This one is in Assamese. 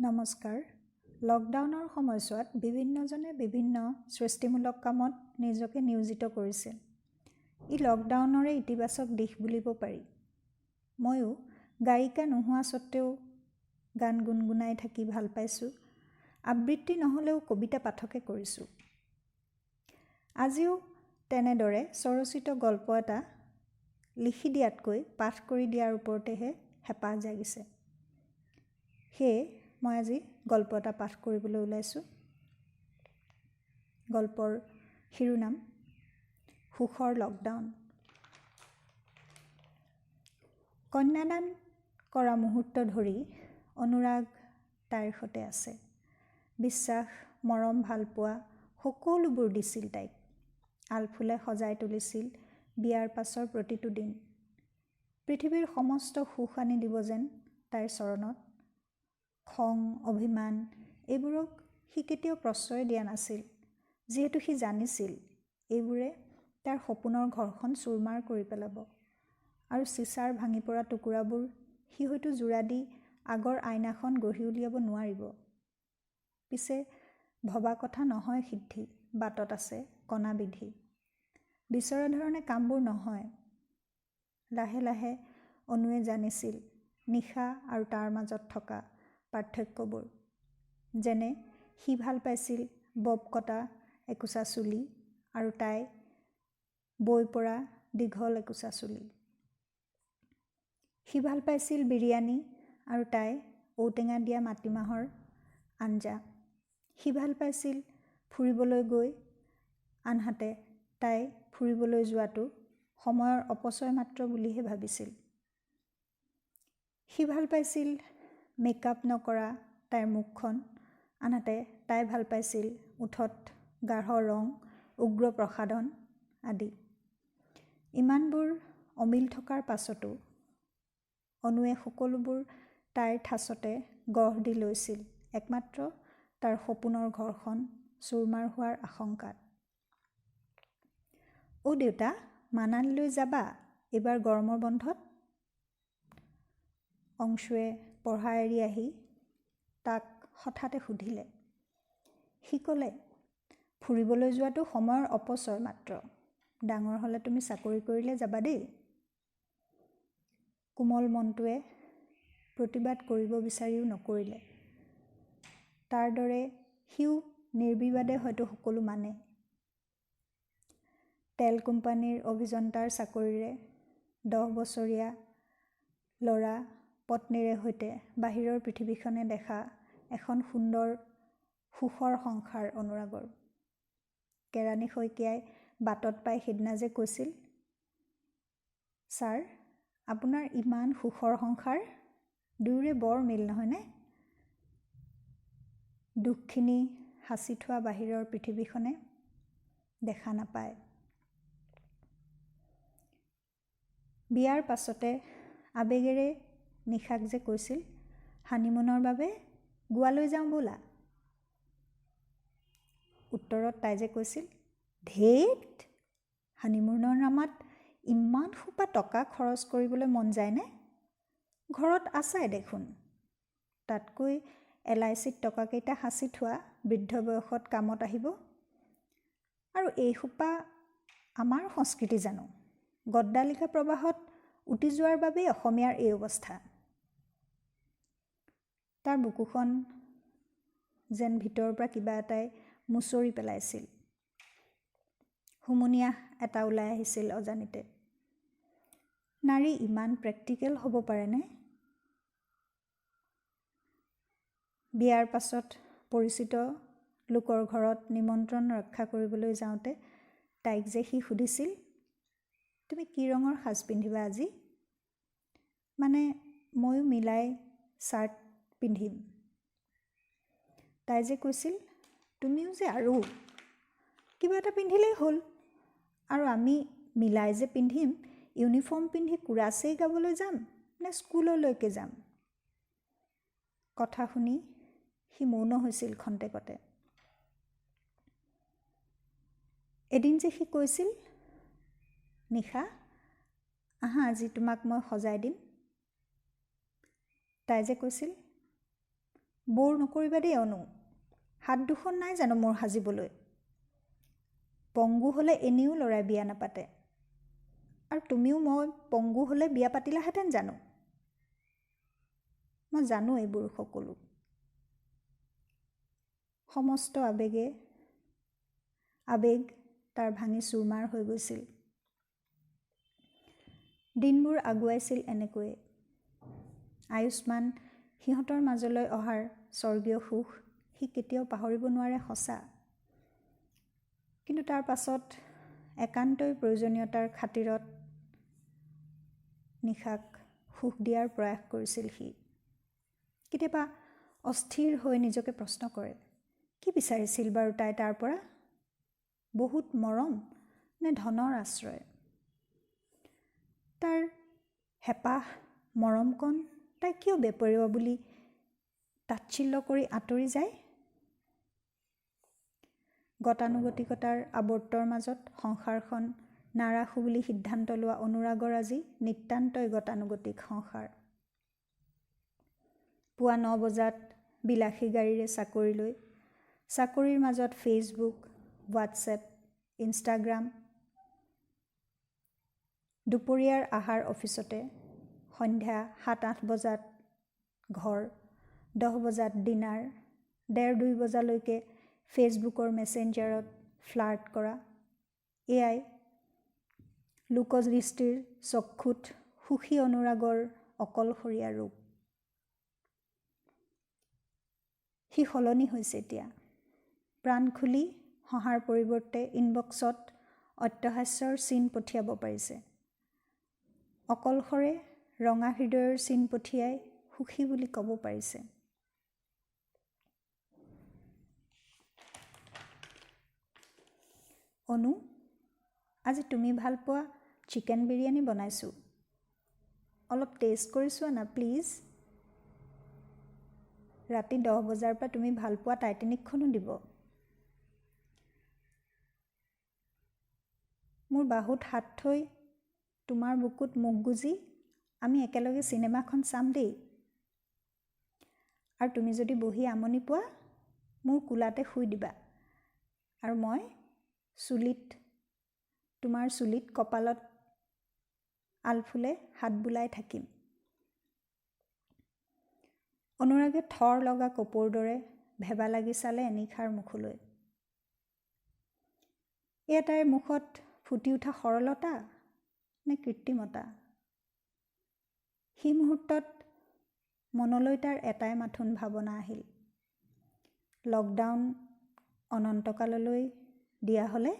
নমস্কাৰ। লকডাউনৰ সময়ছোৱাত বিভিন্নজনে বিভিন্ন সৃষ্টিমূলক কামত নিজকে নিয়োজিত কৰিছে। ই লকডাউনৰে ইতিবাচক দিশ বুলিব পাৰি। ময়ো গায়িকা নোহোৱা স্বত্বেও গান গুণগুণাই থাকি ভাল পাইছোঁ। আবৃত্তি নহ'লেও কবিতা পাঠকে কৰিছোঁ। আজিও তেনেদৰে স্বৰচিত গল্প এটা লিখি দিয়াতকৈ পাঠ কৰি দিয়াৰ ওপৰতেহে হেঁপাহ জাগিছে। সেয়ে মই আজি গল্প এটা পাঠ কৰিবলৈ ওলাইছোঁ। গল্পৰ শিৰোনাম সুখৰ লকডাউন। কন্যাদান কৰা মুহূৰ্ত ধৰি অনুৰাগ তাইৰ সতে আছে। বিশ্বাস, মৰম, ভালপোৱা সকলোবোৰ দিছিল তাইক। আলফুলে সজাই তুলিছিল বিয়াৰ পাছৰ প্ৰতিটো দিন। পৃথিৱীৰ সমস্ত সুখ আনি দিব যেন তাইৰ চৰণত। খং, অভিমান এইবোৰক সি কেতিয়াও প্ৰশ্ৰয় দিয়া নাছিল, যিহেতু সি জানিছিল এইবোৰে তাৰ সপোনৰ ঘৰখন চুৰমাৰ কৰি পেলাব আৰু চিচাৰ ভাঙি পৰা টুকুৰাবোৰ সি হয়তো জোৰা দি আগৰ আইনাখন গঢ়ি উলিয়াব নোৱাৰিব। পিছে ভবা কথা নহয় সিদ্ধি, বাটত আছে কণা বিধি। বিচৰা ধৰণে কামবোৰ নহয়। লাহে লাহে অনুৱে জানিছিল নিশা আৰু তাৰ মাজত থকা পাৰ্থক্যবোৰ। যেনে সি ভাল পাইছিল বব কটা একোচা চুলি আৰু তাই বৈ পৰা দীঘল একোচা চুলি। সি ভাল পাইছিল বিৰিয়ানী আৰু তাই ঔটেঙা দিয়া মাটিমাহৰ আঞ্জা। সি ভাল পাইছিল ফুৰিবলৈ গৈ, আনহাতে তাই ফুৰিবলৈ যোৱাটো সময়ৰ অপচয় মাত্ৰ বুলিহে ভাবিছিল। সি ভাল পাইছিল মেকআপ নকৰা তাইৰ মুখখন, আনহাতে তাই ভাল পাইছিল ওঠত গাঢ় ৰং, উগ্ৰ প্ৰসাধন আদি। ইমানবোৰ অমিল থকাৰ পাছতো অনুৱে সকলোবোৰ তাইৰ ঠাচতে গঢ় দি লৈছিল একমাত্ৰ তাৰ সপোনৰ ঘৰখন চুৰমাৰ হোৱাৰ আশংকাত। অ' দেউতা, মানালীলৈ যাবা এইবাৰ গৰমৰ বন্ধত? অংশুৱে পঢ়া এৰি আহি তাক হঠাতে সুধিলে। সি ক'লে, ফুৰিবলৈ যোৱাটো সময়ৰ অপচয় মাত্ৰ। ডাঙৰ হ'লে তুমি চাকৰি কৰিলে যাবা দেই। কোমল মনটোৱে প্ৰতিবাদ কৰিব বিচাৰিও নকৰিলে। তাৰ দৰে সিও নিৰ্বিবাদে হয়তো সকলো মানে। তেল কোম্পানীৰ অভিযন্তাৰ চাকৰিৰে 10 বছৰীয়া ল'ৰা পত্নীৰে সৈতে বাহিৰৰ পৃথিৱীখনে দেখা এখন সুন্দৰ সুখৰ সংসাৰ অনুৰাগৰ। কেৰাণী শইকীয়াই বাটত পাই সিদিনা যে কৈছিল, ছাৰ, আপোনাৰ ইমান সুখৰ সংসাৰ, দুয়োৰে বৰ মিল নহয়নে? দুখখিনি সাঁচি থোৱা বাহিৰৰ পৃথিৱীখনে দেখা নাপায়। বিয়াৰ পাছতে আবেগেৰে নিশাক যে কৈছিল, হানিমুনৰ বাবে গোৱালৈ যাওঁ ব'লা। উত্তৰত তাই যে কৈছিল, ধেইত, হানিমুনৰ নামত ইমান সোপা টকা খৰচ কৰিবলৈ মন যায়নে? ঘৰত আছাই দেখোন। তাতকৈ LICত টকাকেইটা সাঁচি থোৱা, বৃদ্ধ বয়সত কামত আহিব। আৰু এই সোপা আমাৰ সংস্কৃতি জানো? গদ্দালিকা প্ৰবাহত উটি যোৱাৰ বাবেই অসমীয়াৰ এই অৱস্থা। তাৰ বুকুখন যেন ভিতৰৰ পৰা কিবা এটাই মুচৰি পেলাইছিল। হুমুনিয়াহ এটা ওলাই আহিছিল অজানিতে। নাৰী ইমান প্ৰেক্টিকেল হ'ব পাৰেনে? বিয়াৰ পাছত পৰিচিত লোকৰ ঘৰত নিমন্ত্ৰণ ৰক্ষা কৰিবলৈ যাওঁতে তাইক যে সি সুধিছিল, তুমি কি ৰঙৰ সাজ পিন্ধিবা আজি? মানে ময়ো মিলাই শ্বাৰ্ট পিন্ধিম। তাই যে কৈছিল, তুমিও যে আৰু কিবা এটা পিন্ধিলেই হ'ল, আৰু আমি মিলাই যে পিন্ধিম, ইউনিফৰ্ম পিন্ধি কুৰাচেই গাবলৈ যাম নে স্কুললৈকে যাম? কথা শুনি সি মৌন হৈছিল খন্তেকতে। এদিন যে সি কৈছিল, নিশা, আহা আজি তোমাক মই সজাই দিম। তাই যে কৈছিল, বৰ নকৰিবা দেই অনু, হাত দুখন নাই জানো মোৰ সাজিবলৈ? পংগু হ'লে এনেও ল'ৰাই বিয়া নাপাতে, আৰু তুমিও মই পংগু হ'লে বিয়া পাতিলাহেঁতেন জানো? মই জানো এইবোৰ সকলো। সমস্ত আবেগ তাৰ ভাঙি চুৰমাৰ হৈ গৈছিল। দিনবোৰ আগুৱাইছিল এনেকৈয়ে। আয়ুষ্মান সিহঁতৰ মাজলৈ অহাৰ স্বৰ্গীয় সুখ সি কেতিয়াও পাহৰিব নোৱাৰে সঁচা, কিন্তু তাৰ পাছত একান্তই প্ৰয়োজনীয়তাৰ খাতিৰত নিশাক সুখ দিয়াৰ প্ৰয়াস কৰিছিল সি। কেতিয়াবা অস্থিৰ হৈ নিজকে প্ৰশ্ন কৰে, কি বিচাৰিছিল বাৰু তাই তাৰ পৰা? বহুত মৰম নে ধনৰ আশ্ৰয়? তাৰ হেঁপাহ মৰমকণ তাই কিয় বেপৰোৱা বুলি তাচ্ছিল্য কৰি আঁতৰি যায়? গতানুগতিকতাৰ আৱৰ্তৰ মাজত সংসাৰখন নাৰাখোঁ বুলি সিদ্ধান্ত লোৱা অনুৰাগৰ আজি নিতান্তই গতানুগতিক সংসাৰ। পুৱা 9 বজাত বিলাসী গাড়ীৰে চাকৰিলৈ, চাকৰিৰ মাজত ফেচবুক, হোৱাটছএপ, ইনষ্টাগ্ৰাম, দুপৰীয়াৰ আহাৰ অফিচতে, সন্ধ্যা 7-8 বজাত ঘৰ, 10 বজাত ডিনাৰ, 1:30-2 বজালৈকে ফেচবুকৰ মেছেঞ্জাৰত ফ্লাৰ্ট কৰা, এয়াই লোকদৃষ্টিৰ চক্ষুত সুখী অনুৰাগৰ অকলশৰীয়া ৰূপ। সি সলনি হৈছে এতিয়া। প্ৰাণ খুলি হঁহাৰ পৰিৱৰ্তে ইনবক্সত অট্টহাস্যৰ চিন পঠিয়াব পাৰিছে। অকলশৰে ৰঙা হৃদয়ৰ চিন পঠিয়াই সুখী বুলি ক'ব পাৰিছে। অনু, আজি তুমি ভাল পোৱা চিকেন বিৰিয়ানী বনাইছোঁ, অলপ টেষ্ট কৰি চোৱা না প্লিজ। ৰাতি 10 বজাৰ পৰা তুমি ভাল পোৱা টাইটানিকখনো দিব। মোৰ বাহুত হাত থৈ তোমাৰ বুকুত মুখ গুজি আমি একেলগে চিনেমাখন চাম দেই। আৰু তুমি যদি বহি আমনি পোৱা মোৰ কোলাতে শুই দিবা, আৰু মই তোমাৰ চুলিত কপালত আলফুলে হাত বুলাই থাকিম। অনুৰাগে থৰ লগা কপৌৰ দৰে ভেবা লাগি চালে এনিশাৰ মুখলৈ। এয়া তাইৰ মুখত ফুটি উঠা সৰলতা নে কৃত্ৰিমতা? সেই মুহূৰ্তত মনলৈ তাৰ এটাই মাথোন ভাৱনা আহিল, লকডাউন অনন্তকাললৈ দিয়া হ'লে